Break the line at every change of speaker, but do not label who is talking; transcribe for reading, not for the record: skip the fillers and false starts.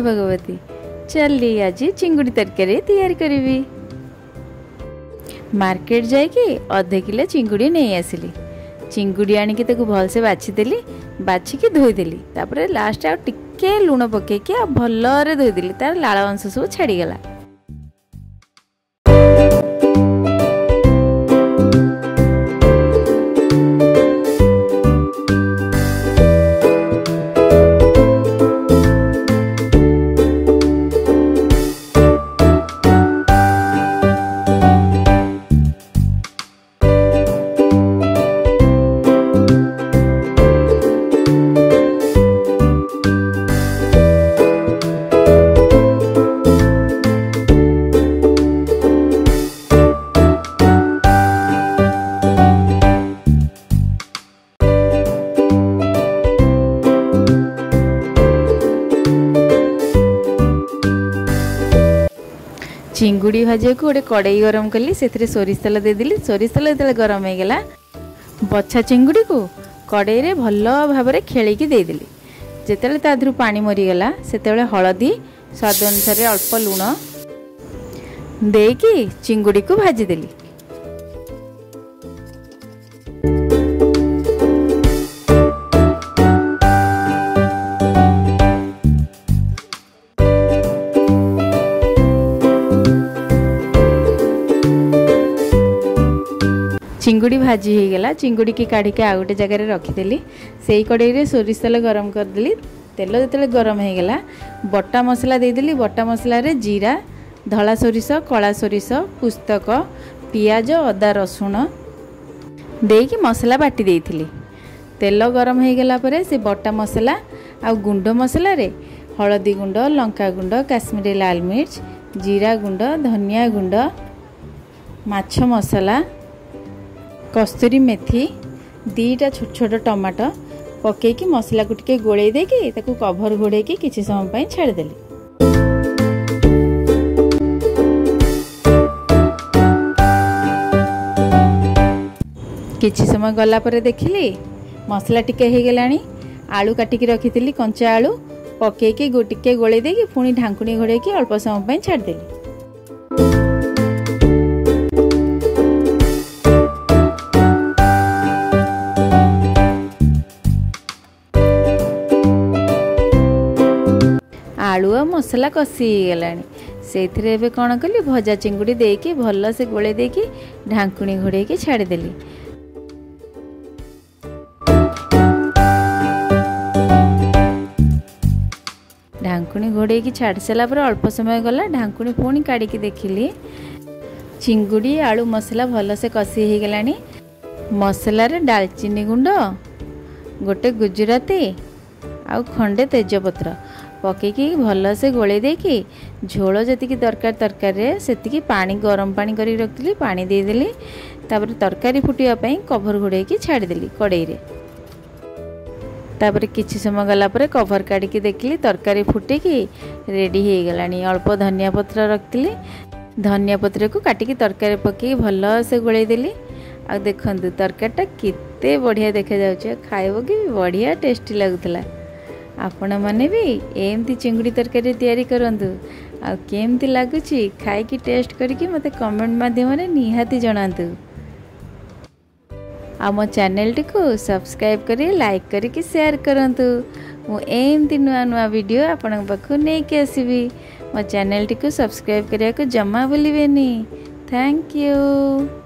भगवती चली आज चिंगुड़ी तरकारी तैयारी करी। मार्केट जाइए अधे किलो चिंगुड़ी नहीं आसिली। चिंगुड़ी आनिकी ताको भलसे बाछीदेली, बाछिकी धोईदेली। तापर लास्ट आउ टिके लुण पकेकी आ भलरे धोईदेली, तार लाल अंश सब छाड़ीगला। चिंगुड़ी भाजा को गोटे कड़ई गरम कली, से सोरिष तेल देदेली। सोरिष तेल जो गरम हो गला, बछा चिंगुड़ी को कड़ई रे भल भाव में खेलिकी देदेली। जिते तादू पानी मरीगला से हलदी स्वाद अनुसार अल्प लुण देकी चिंगुड़ी को भाजीदेली। चिंगुड़ी भाजी हो गला। चिंगुड़ी की काढ़ी के आ गोटे जगह रखीदेली। से ही कड़ई रे सोरिष तेल गरम करदेली। तेल जो गरम हो गला, बटा मसला देदेली। बटा मसला रे जीरा, धला सोरिष, कला सोरिष, पुस्तक, पियाज, अदा रसुण देकी मसला बाटी देइथिली। तेल गरम हो गला परे से बटा मसला आ गुंड मसला रे हलदी गुंड, लंका गुंड, काश्मीरी लाल मिर्च, जीरा गुंड, धनिया गुंड, माछ मसला, कस्तूरी मेथी, दीटा छोट छोट टमाटो पकईकी मसला को टिके गोले देकी ताकू कभर घोड़ेकी किछि समय पई छाड़देली। किछि समय गला परे देखिली मसला टिके हो गलानी। आलू काटिकी रखीथिली, कंचा आलू पकईकी टिके गोले देकी पुणी ढांकुणी घोड़ेकी अल्प समय पई छाड़देली। आलू आ मसला कषि गलानी। से कौन कली भजा चिंगुड़ी देकी भल से गोले देकी ढांकुणी घोड़ेकी छाड़देली। ढांकुणी घोड़ेकी छाड़ सारा पर अल्प समय गला, ढांकुणी पुणी काढ़ी देखिली चिंगुड़ी आलू मसला भल से कषि हो गलानी। मसला रे दालचीनी गुंड, गोटे गुजराती आ खंडे तेजपत्र पकईकी भल से गोले देकी झोल जी दरकार तरकारी से पानी गरम पानी कर रखी पानी देदेली। तापर तरकारी फुटापी कभर घोड़ेकी छाड़देली कड़ई रे। तापर किछि समय गला पर कभर काढ़ी देखली तरकारी फुटेकी रेडी हो गलानी। अल्प धनिया पत्र रखी, धनिया पत्र को काटिकी तरकारी पकई भल से गोले देली। आ देखंतु तरकारीटा केते बढ़िया देखा जाउछ, खाइबो कि बढ़िया टेस्टी लगुतला। आपण माने भी एमती चिंगुड़ी तरकारी तैयारी करंतु। आ केमती लागुची खाइकी टेस्ट करके मते कमेंट माध्यम रे निहाती जणांतु। आ मो चैनल को सब्सक्राइब करी, लाइक करके शेयर करंतु। मु एमती नुआ नुआ वीडियो आपण पाखु नै के आसीबी। मो चैनल को सब्सक्राइब करिया को जम्मा भूलिबेनी। Thank you.